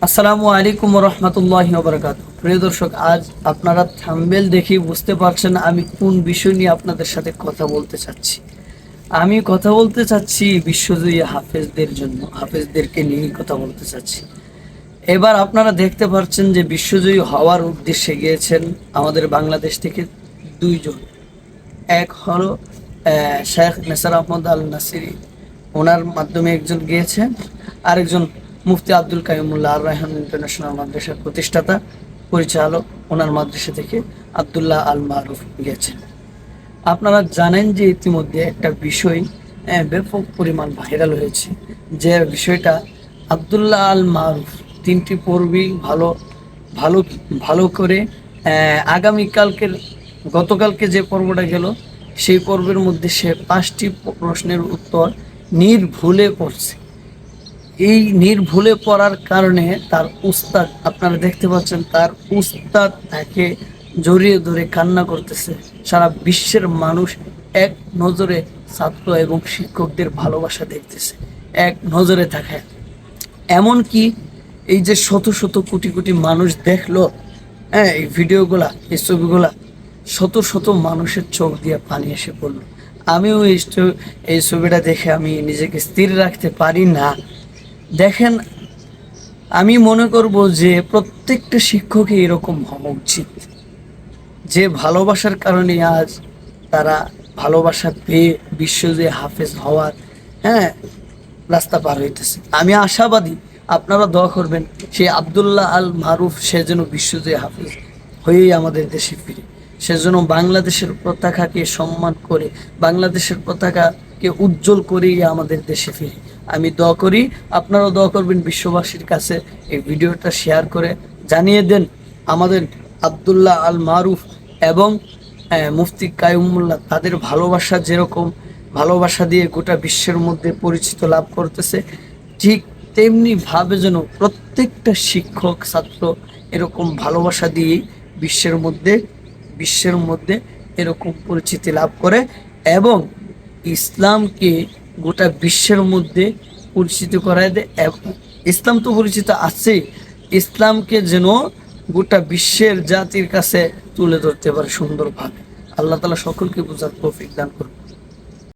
আসসালামু আলাইকুম রহমতুল্লাহি ওয়া বারাকাতুহু। প্রিয় দর্শক, আজ আপনারা থাম্বনেল দেখে বুঝতে পারছেন আমি কোন বিষয় নিয়ে আপনাদের সাথে কথা বলতে চাচ্ছি। আমি কথা বলতে চাচ্ছি বিশ্বজয়ী হাফেজদের জন্য, হাফেজদেরকে নিয়ে কথা বলতে চাচ্ছি। এবার আপনারা দেখতে পাচ্ছেন যে বিশ্বজয়ী হওয়ার উদ্দেশ্যে গিয়েছেন আমাদের বাংলাদেশ থেকে দুইজন। এক হলো শেখ নেসার আহমদ আল নাসিরি, ওনার মাধ্যমে একজন গিয়েছেন। আরেকজন মুফতি আব্দুল কাইমুল্লাহ আর রায়হান ইন্টারন্যাশনাল মাদ্রাসার প্রতিষ্ঠাতা পরিচালক, ওনার মাদ্রাসা থেকে আব্দুল্লাহ আল মারুফ গিয়েছেন। আপনারা জানেন যে ইতিমধ্যে একটা বিষয় ব্যাপক পরিমাণ ভাইরাল হয়েছে, যে বিষয়টা আব্দুল্লাহ আল মারুফ তিনটি পর্বই ভালো ভালো ভালো করে আগামীকালকের গতকালকে যে পর্বটা গেল সেই পর্বের মধ্যে সে 5টি প্রশ্নের উত্তর নির্ভুলে পড়ছে। এই নির্ভুলে পড়ার কারণে তার উস্তাদ, আপনারা দেখতে পাচ্ছেন তার উস্তাদ তাকে জড়িয়ে ধরে কান্না করতেছে। সারা বিশ্বের মানুষ এক নজরে ছাত্র এবং শিক্ষকদের ভালোবাসা দেখতেছে, এক নজরে থাকে। এমনকি এই যে শত শত কোটি কোটি মানুষ দেখলো, এই ভিডিওগুলা, এই ছবিগুলা, শত শত মানুষের চোখ দিয়ে পানি এসে পড়লো। আমিও এই ছবিটা দেখে আমি নিজেকে স্থির রাখতে পারি না। দেখেন, আমি মনে করব যে প্রত্যেকটা শিক্ষকই এরকম হওয়া উচিত, যে ভালোবাসার কারণে আজ তারা ভালোবাসা পেয়ে বিশ্বজয়ী হাফেজ হওয়ার রাস্তা পার হইতেছে। আমি আশাবাদী, আপনারা দোয়া করবেন সেই আব্দুল্লাহ আল মারুফ সে যেন বিশ্বজয়ী হাফেজ হয়েই আমাদের দেশে ফিরে, সেজন্য বাংলাদেশের পতাকাকে সম্মান করে, বাংলাদেশের পতাকাকে উজ্জ্বল করেই আমাদের দেশে ফিরে। আমি দোয়া করি, আপনারাও দোয়া করবেন বিশ্ববাসীর কাছে। এই ভিডিওটা শেয়ার করে জানিয়ে দেন আমাদের আব্দুল্লাহ আল মারুফ এবং মুফতি কাইমুল্লাহ তাদের ভালোবাসা যেরকম ভালোবাসা দিয়ে গোটা বিশ্বের মধ্যে পরিচিত লাভ করতেছে, ঠিক তেমনি ভাবে যেন প্রত্যেকটা শিক্ষক ছাত্র এরকম ভালোবাসা দিয়ে বিশ্বের মধ্যে এরকম পরিচিতি লাভ করে এবং ইসলামকে গোটা বিশ্বের মধ্যে পরিচিত করায় দেয়। এবং ইসলাম তো পরিচিত আছে, ইসলামকে যেন গোটা বিশ্বের জাতির কাছে তুলে ধরতে পারে সুন্দরভাবে। আল্লাহ তাআলা সকলকে বোঝার তৌফিক দান করুন।